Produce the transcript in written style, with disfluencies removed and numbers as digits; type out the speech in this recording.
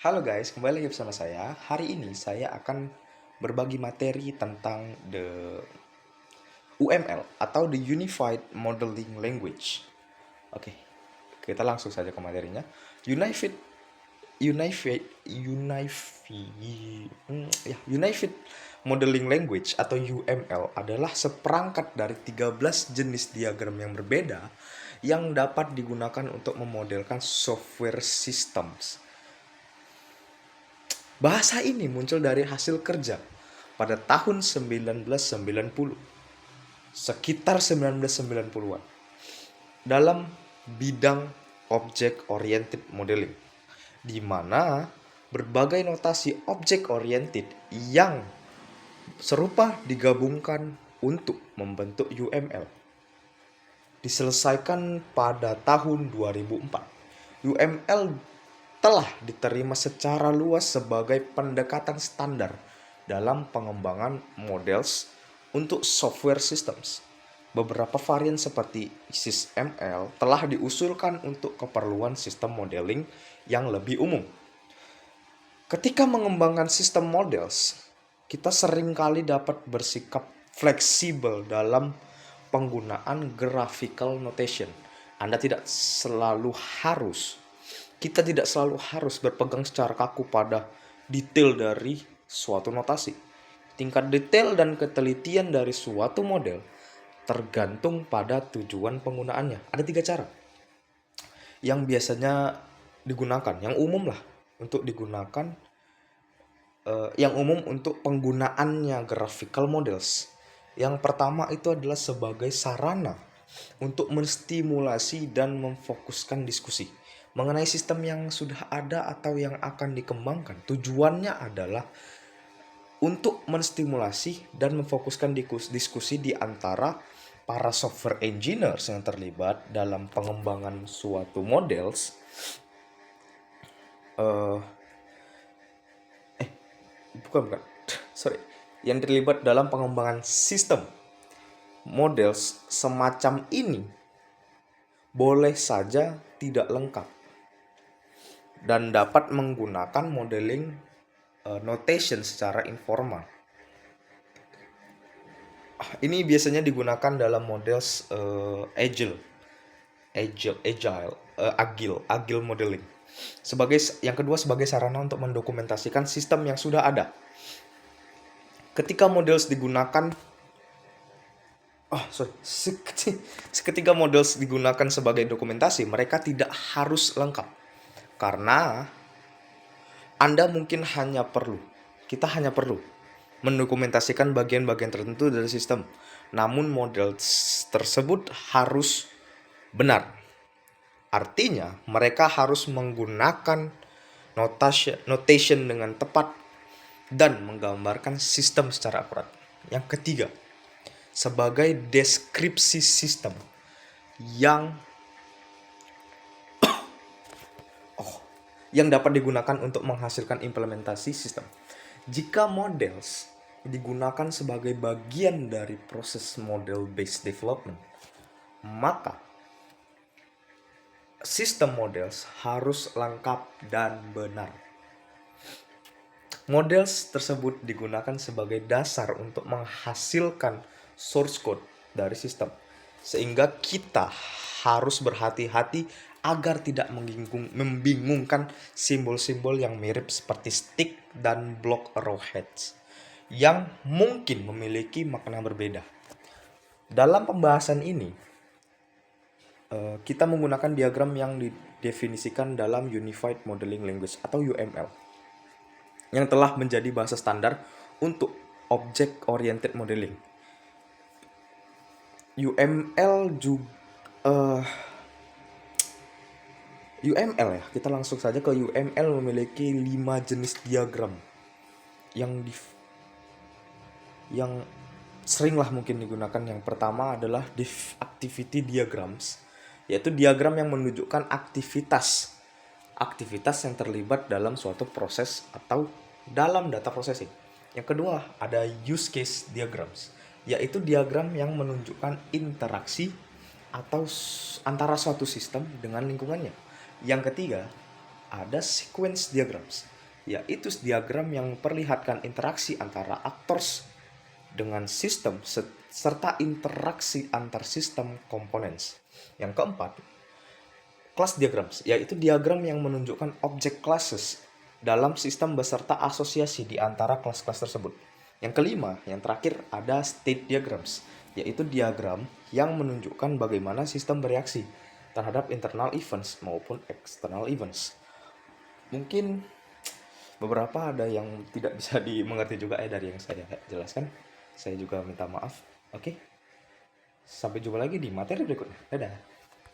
Halo guys, kembali lagi bersama saya. Hari ini saya akan berbagi materi tentang the UML atau the Unified Modeling Language. Oke, kita langsung saja ke materinya. Unified Unified Unified Modeling Language atau UML adalah seperangkat dari 13 jenis diagram yang berbeda yang dapat digunakan untuk memodelkan software systems. Bahasa ini muncul dari hasil kerja pada tahun 1990, sekitar 1990-an, dalam bidang object oriented modeling, di mana berbagai notasi object oriented yang serupa digabungkan untuk membentuk UML. Diselesaikan pada tahun 2004. UML telah diterima secara luas sebagai pendekatan standar dalam pengembangan models untuk software systems. Beberapa varian seperti SysML telah diusulkan untuk keperluan sistem modeling yang lebih umum. Ketika mengembangkan sistem models, kita seringkali dapat bersikap fleksibel dalam penggunaan graphical notation. Kita tidak selalu harus berpegang secara kaku pada detail dari suatu notasi. Tingkat detail dan ketelitian dari suatu model tergantung pada tujuan penggunaannya. Ada 3 cara yang biasanya digunakan, yang umum lah untuk digunakan, yang umum untuk penggunaannya graphical models. Yang pertama itu adalah sebagai sarana untuk menstimulasi dan memfokuskan diskusi mengenai sistem yang sudah ada atau yang akan dikembangkan. Tujuannya adalah untuk menstimulasi dan memfokuskan diskusi di antara para software engineers yang terlibat dalam pengembangan suatu models, bukan, sorry, yang terlibat dalam pengembangan sistem models semacam ini boleh saja tidak lengkap dan dapat menggunakan modeling notation secara informal. Ini biasanya digunakan dalam model agile modeling. Yang kedua, sebagai sarana untuk mendokumentasikan sistem yang sudah ada. Ketika models digunakan Ketika models digunakan sebagai dokumentasi, mereka tidak harus lengkap. Karena kita hanya perlu mendokumentasikan bagian-bagian tertentu dari sistem. Namun model tersebut harus benar. Artinya, mereka harus menggunakan notation dengan tepat dan menggambarkan sistem secara akurat. Yang ketiga, sebagai deskripsi sistem yang dapat digunakan untuk menghasilkan implementasi sistem. Jika models digunakan sebagai bagian dari proses model-based development, maka sistem models harus lengkap dan benar. Models tersebut digunakan sebagai dasar untuk menghasilkan source code dari sistem, sehingga kita harus berhati-hati agar tidak membingungkan simbol-simbol yang mirip seperti stick dan block arrowheads yang mungkin memiliki makna berbeda. Dalam pembahasan ini, kita menggunakan diagram yang didefinisikan dalam Unified Modeling Language atau UML yang telah menjadi bahasa standar untuk Object Oriented Modeling. UML ya, kita langsung saja ke UML memiliki 5 jenis diagram yang seringlah mungkin digunakan. Yang pertama adalah activity diagrams, yaitu diagram yang menunjukkan aktivitas yang terlibat dalam suatu proses atau dalam data processing. Yang kedua, ada use case diagrams, yaitu diagram yang menunjukkan interaksi atau antara suatu sistem dengan lingkungannya. Yang ketiga, ada sequence diagrams, yaitu diagram yang memperlihatkan interaksi antara actors dengan sistem serta interaksi antar sistem components. Yang keempat, class diagrams, yaitu diagram yang menunjukkan object classes dalam sistem beserta asosiasi di antara kelas-kelas tersebut. Yang kelima, yang terakhir ada state diagrams, yaitu diagram yang menunjukkan bagaimana sistem bereaksi terhadap internal events maupun external events. Mungkin beberapa ada yang tidak bisa dimengerti juga dari yang saya jelaskan. Saya juga minta maaf. Oke. Sampai jumpa lagi di materi berikutnya. Dadah.